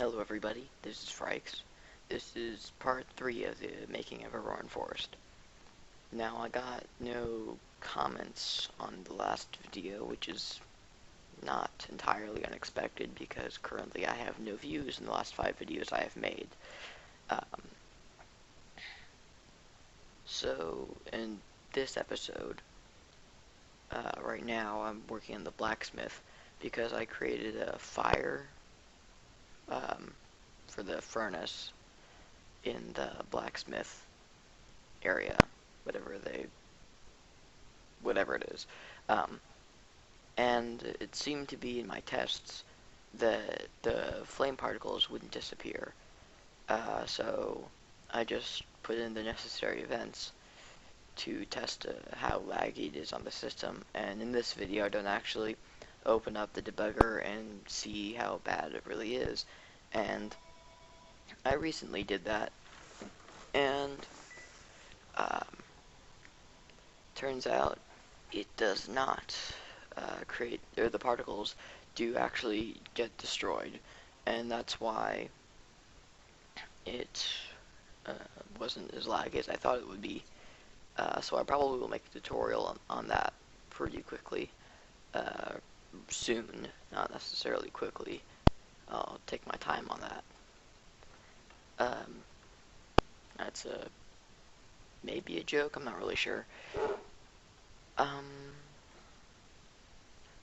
Hello everybody, this is Frikes. This is part 3 of the Making of Auroran Forest. Now I got no comments on the last video, which is not entirely unexpected because currently I have no views in the last 5 videos I have made. So in this episode, right now I'm working on the blacksmith because I created a fire for the furnace in the blacksmith area, whatever it is. And it seemed to be in my tests that the flame particles wouldn't disappear. So I just put in the necessary events to test how laggy it is on the system. And in this video I don't actually open up the debugger and see how bad it really is. And I recently did that, and turns out it does not the particles do actually get destroyed, and that's why it wasn't as laggy as I thought it would be. So I probably will make a tutorial on that pretty quickly, soon, not necessarily quickly. I'll take my time on that. That's maybe a joke, I'm not really sure.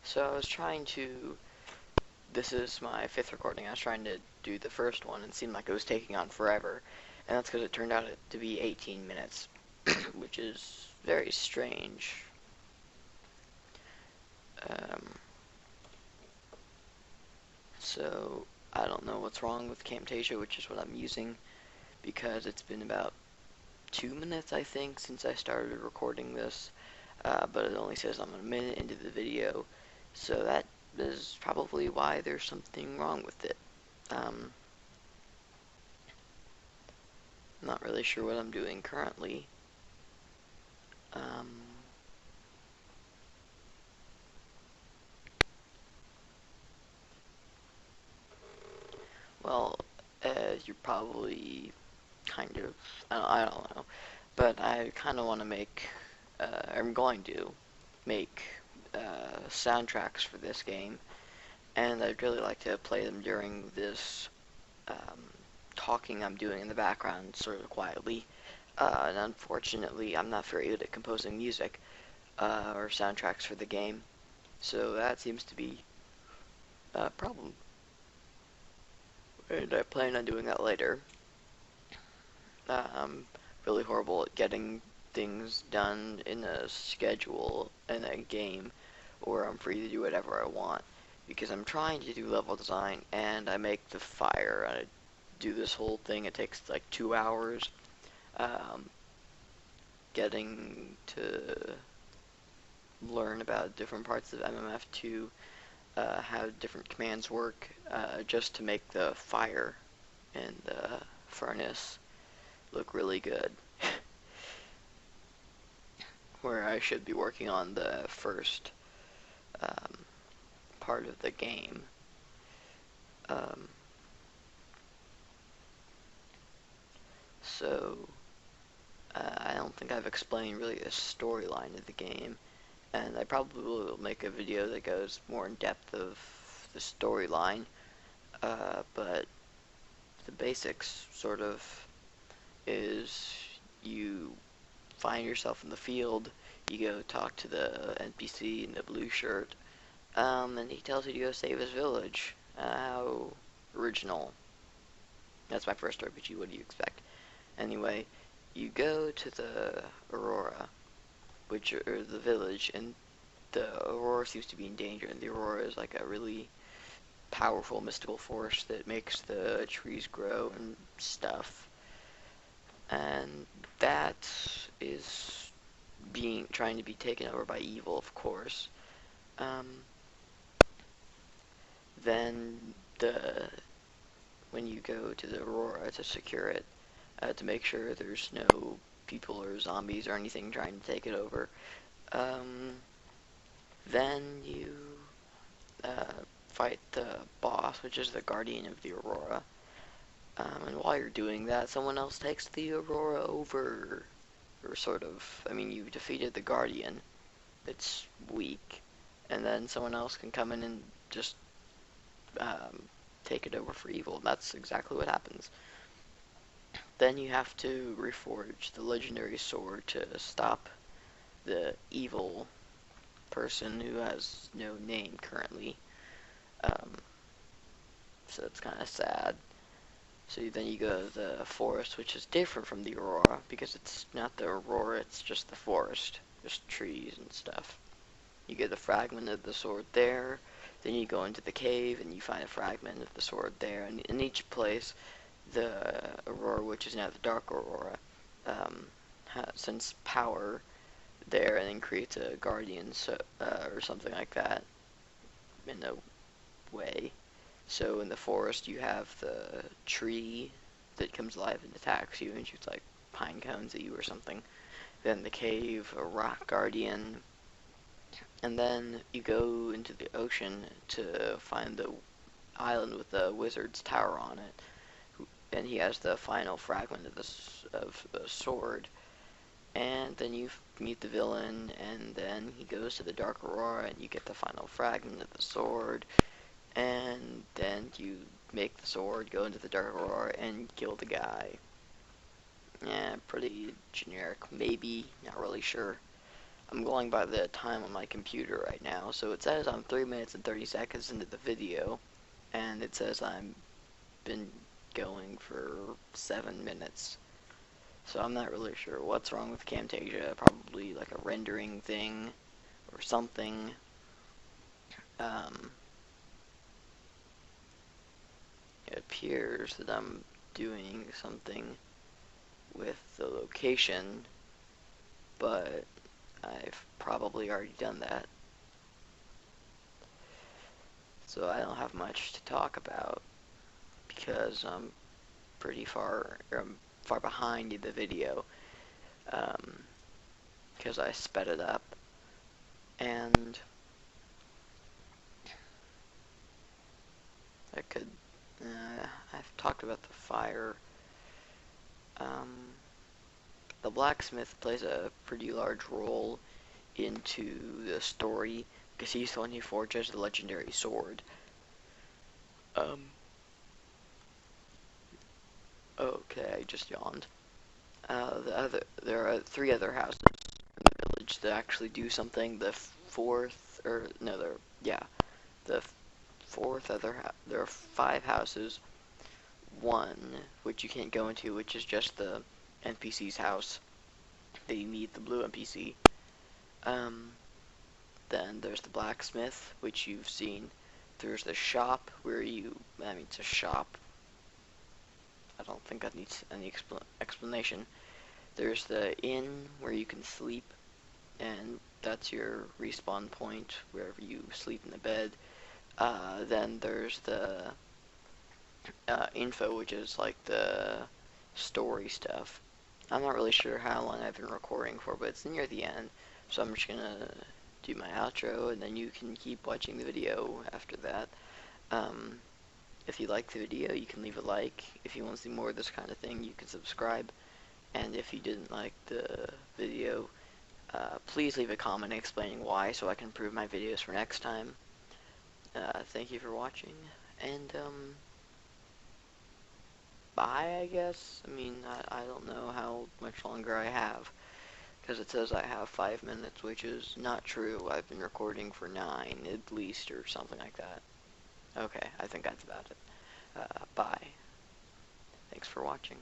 So I was trying to, this is my 5th recording, I was trying to do the first one and it seemed like it was taking on forever, and that's because it turned out to be 18 minutes, which is very strange. So I don't know what's wrong with Camtasia, which is what I'm using, because it's been about 2 minutes, I think, since I started recording this, but it only says I'm a minute into the video, so that is probably why there's something wrong with it. I'm not really sure what I'm doing currently. Well, you're probably kind of, I don't know, but I kind of want to make, I'm going to make soundtracks for this game, and I'd really like to play them during this talking I'm doing in the background, sort of quietly. And unfortunately, I'm not very good at composing music or soundtracks for the game, so that seems to be a problem. And I plan on doing that later. I'm really horrible at getting things done in a schedule in a game where I'm free to do whatever I want, because I'm trying to do level design and I make the fire and I do this whole thing. It takes like 2 hours getting to learn about different parts of MMF2, how different commands work, just to make the fire in the furnace look really good. Where I should be working on the first part of the game. So I don't think I've explained really the storyline of the game, and I probably will make a video that goes more in depth of the storyline, but the basics sort of is you find yourself in the field, you go talk to the NPC in the blue shirt, and he tells you to go save his village. How original. That's my first RPG, what do you expect? Anyway, you go to the Aurora, which are the village, and the Aurora seems to be in danger, and the Aurora is like a really powerful mystical force that makes the trees grow and stuff. And that is trying to be taken over by evil, of course. Then when you go to the Aurora to secure it, to make sure there's no people or zombies or anything trying to take it over, then you fight the boss, which is the guardian of the Aurora. And while you're doing that, someone else takes the Aurora over. Or sort of, I mean, you defeated the guardian. It's weak. And then someone else can come in and just take it over for evil. And that's exactly what happens. Then you have to reforge the legendary sword to stop the evil person who has no name currently. So it's kind of sad. So then you go to the forest, which is different from the Aurora, because it's not the Aurora, it's just the forest. Just trees and stuff. You get a fragment of the sword there, then you go into the cave and you find a fragment of the sword there, and in each place, the Aurora, which is now the Dark Aurora, sends power there and then creates a guardian, or something like that, in a way. So in the forest you have the tree that comes alive and attacks you and shoots like pine cones at you or something. Then the cave, a rock guardian, and then you go into the ocean to find the island with the wizard's tower on it. And he has the final fragment of the sword. And then you meet the villain, and then he goes to the Dark Aurora, and you get the final fragment of the sword. And then you make the sword, go into the Dark Aurora, and kill the guy. Yeah, pretty generic, maybe, not really sure. I'm going by the time on my computer right now, so it says I'm 3 minutes and 30 seconds into the video, and it says I'm been going for 7 minutes. So I'm not really sure what's wrong with Camtasia, probably like a rendering thing, or something. It appears that I'm doing something with the location, but I've probably already done that. So I don't have much to talk about because I'm pretty far, I'm far behind in the video, because I sped it up, and I could, I've talked about the fire. The blacksmith plays a pretty large role into the story, because he's the one who forges the legendary sword. Okay, I just yawned. There are 3 other houses in the village that actually do something. The fourth, or no, the fourth there are 5 houses. One, which you can't go into, which is just the NPC's house. That you meet the blue NPC. Then there's the blacksmith, which you've seen. There's the shop where it's a shop. I don't think that needs any explanation. There's the inn where you can sleep, and that's your respawn point wherever you sleep in the bed. Then there's the info, which is like the story stuff. I'm not really sure how long I've been recording for, but it's near the end, so I'm just gonna do my outro, and then you can keep watching the video after that. If you like the video, you can leave a like. If you want to see more of this kind of thing, you can subscribe. And if you didn't like the video, please leave a comment explaining why, so I can improve my videos for next time. Thank you for watching, and bye, I guess. I mean, I don't know how much longer I have, because it says I have 5 minutes, which is not true. I've been recording for 9 at least, or something like that. Okay, I think that's about it. Bye. Thanks for watching.